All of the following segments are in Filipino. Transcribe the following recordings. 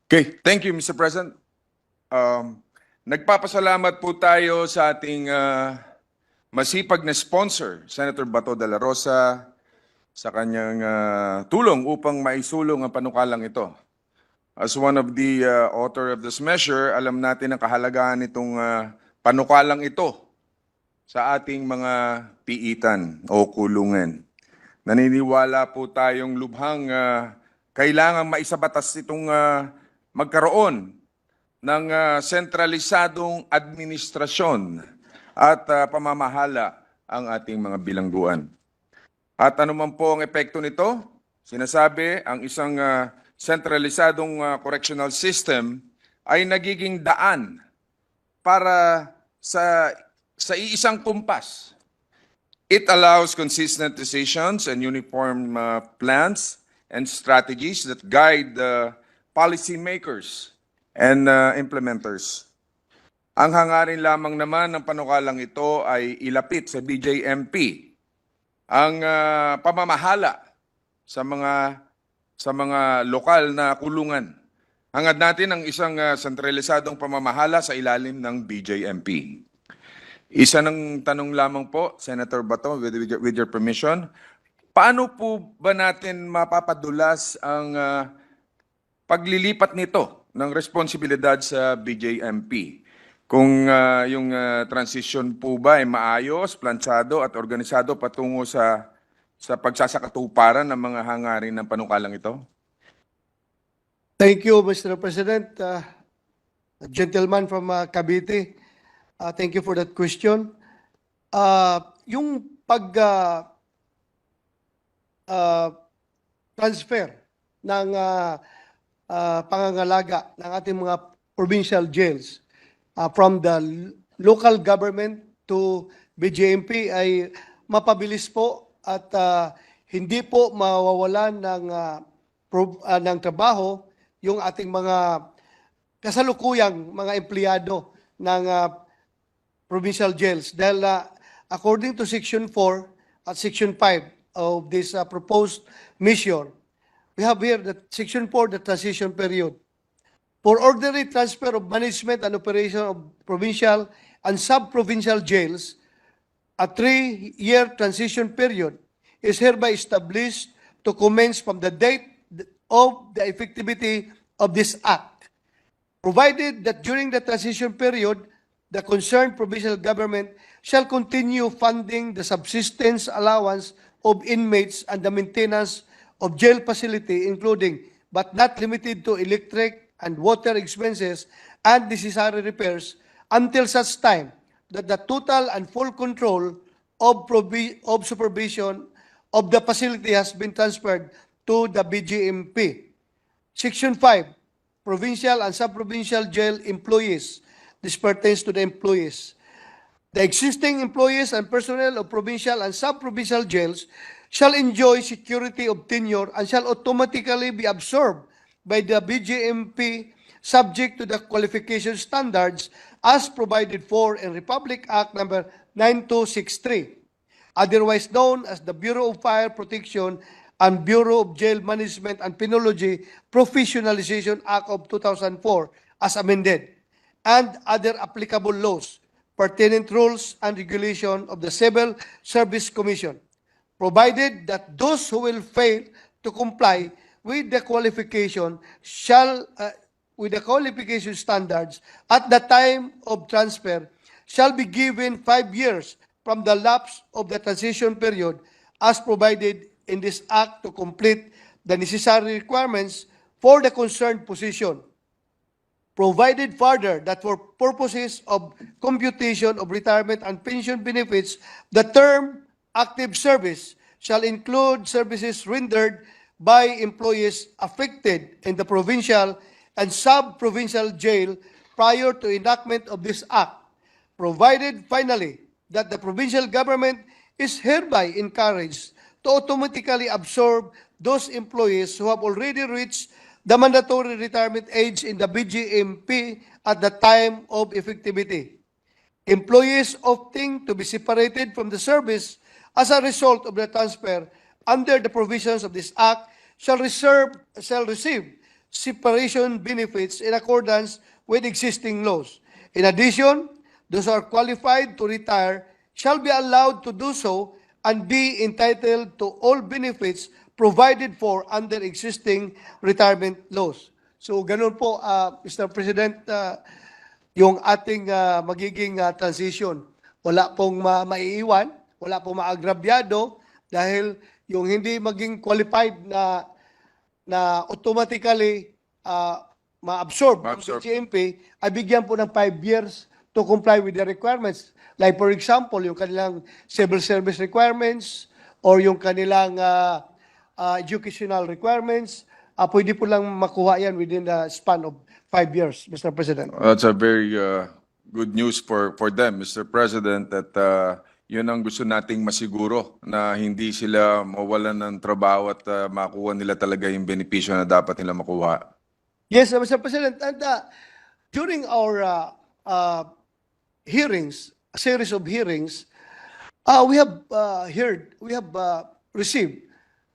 Okay, thank you, Mr. President. Nagpapasalamat po tayo sa ating masipag na sponsor, Senator Bato de la Rosa, sa kanyang tulong upang maisulong ang panukalang ito. As one of the author of this measure, alam natin ang kahalagahan nitong panukalang ito sa ating mga piitan o kulungan. Naniniwala po tayong lubhang kailangan maisabatas itong magkaroon ng sentralisadong administrasyon at pamamahala ang ating mga bilangguan. At anuman po ang epekto nito, sinasabi ang isang sentralisadong correctional system ay nagiging daan para sa iisang kumpas. It allows consistent decisions and uniform plans and strategies that guide policymakers and implementers. Ang hangarin lamang naman ng panukalang ito ay ilapit sa BJMP ang pamamahala sa mga lokal na kulungan. Hangad natin ang isang sentralisadong pamamahala sa ilalim ng BJMP. Isa ng tanong lamang po, Senator Bato, with your permission, paano po ba natin mapapadulas ang paglilipat nito ng responsibilidad sa BJMP? Kung yung transition po ba ay maayos, plantsado at organisado patungo sa pagsasakatuparan ng mga hangarin ng panukalang ito? Thank you, Mr. President. A gentleman from Cavite, thank you for that question. Yung transfer ng pangangalaga ng ating mga provincial jails from the local government to BJMP ay mapabilis po at hindi po mawawalan ng trabaho yung ating mga kasalukuyang mga empleyado ng provincial jails. Dahil according to Section 4 at Section 5 of this proposed measure, we have here the Section 4, the transition period. For orderly transfer of management and operation of provincial and sub-provincial jails, a 3-year transition period is hereby established to commence from the date of the effectivity of this Act, provided that during the transition period, the concerned provincial government shall continue funding the subsistence allowance of inmates and the maintenance of jail facility, including but not limited to electric and water expenses and necessary repairs until such time that the total and full control of supervision of the facility has been transferred to the BJMP. Section 5, provincial and sub-provincial jail employees. This pertains to the employees. The existing employees and personnel of provincial and sub-provincial jails shall enjoy security of tenure and shall automatically be absorbed by the BJMP subject to the qualification standards as provided for in Republic Act number 9263, otherwise known as the Bureau of Fire Protection and Bureau of Jail Management and Penology Professionalization Act of 2004 as amended, and other applicable laws, pertinent rules and regulation of the Civil Service Commission, provided that those who will fail to comply with the qualification standards at the time of transfer shall be given 5 years from the lapse of the transition period as provided in this Act to complete the necessary requirements for the concerned position. Provided further that for purposes of computation of retirement and pension benefits, the term active service shall include services rendered by employees affected in the provincial and sub-provincial jail prior to enactment of this Act, provided finally that the provincial government is hereby encouraged to automatically absorb those employees who have already reached the mandatory retirement age in the BJMP at the time of effectivity. Employees opting to be separated from the service as a result of the transfer under the provisions of this Act shall receive separation benefits in accordance with existing laws. In addition, those who are qualified to retire shall be allowed to do so and be entitled to all benefits provided for under existing retirement laws. So ganun po, Mr. President, yung ating magiging transition. Wala pong maiiwan, wala pong maagrabyado dahil yung hindi maging qualified na automatically ma-absorb ng Ma-absorb. GMP ay bigyan po ng 5 years to comply with the requirements. Like for example, yung kanilang civil service requirements or yung kanilang educational requirements, pwede po lang makuha yan within the span of 5 years, Mr. President. That's a very good news for them, Mr. President, that yun ang gusto nating masiguro na hindi sila mawalan ng trabaho at makuha nila talaga yung benepisyo na dapat nila makuha. Yes, Mr. President. And during our hearings, a series of hearings, we have received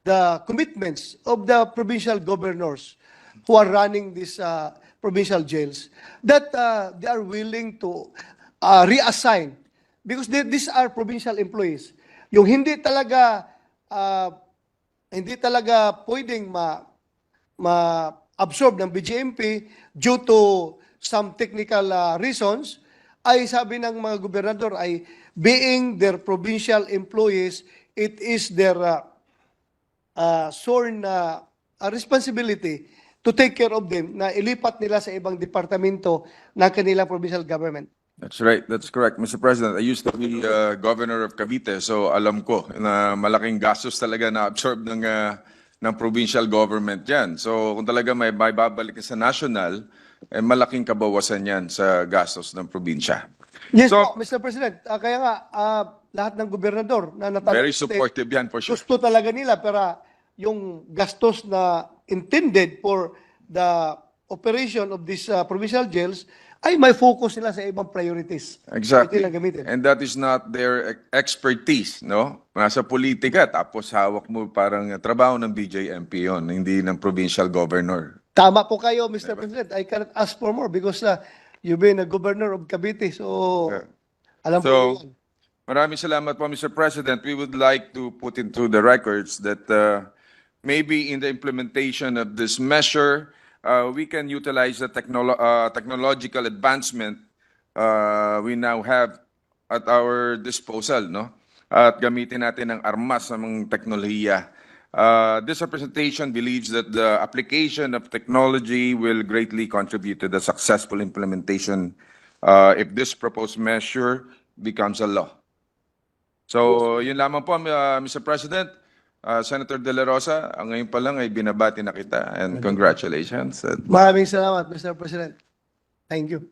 the commitments of the provincial governors who are running these provincial jails that they are willing to reassign because these are provincial employees. Yung hindi talaga pwedeng ma-absorb ng BJMP due to some technical reasons, ay sabi ng mga gobernador ay being their provincial employees, it is their sworn responsibility to take care of them na ilipat nila sa ibang departamento ng kanilang provincial government. That's right. That's correct, Mr. President. I used to be governor of Cavite, so alam ko na malaking gastos talaga na absorb ng provincial government yan. So kung talaga may babalik sa national, malaking kabawasan yan sa gastos ng probinsya. Yes, So- po, Mr. President. Kaya nga, lahat ng gobernador na natanong Very supportive yan for sure. gusto talaga nila, pero yung gastos na intended for the operation of these provincial jails ay may focus nila sa ibang priorities. Exactly. Ito lang gamitin. And that is not their expertise, no? Nasa politika, tapos hawak mo parang trabaho ng BJMP yun, hindi ng provincial governor. Tama po kayo, Mr. President. I cannot ask for more because you've been a governor of Cavite. So, Yeah. alam po So, yan. maraming salamat po, Mr. President. We would like to put into the records that maybe in the implementation of this measure, we can utilize the technological advancement we now have at our disposal, no? At gamitin natin ang armas ng teknolohiya. This representation believes that the application of technology will greatly contribute to the successful implementation if this proposed measure becomes a law. So, yun lamang po, Mr. President. Senator De La Rosa, ngayon pa lang ay binabati na kita and congratulations. Maraming salamat, Mr. President. Thank you.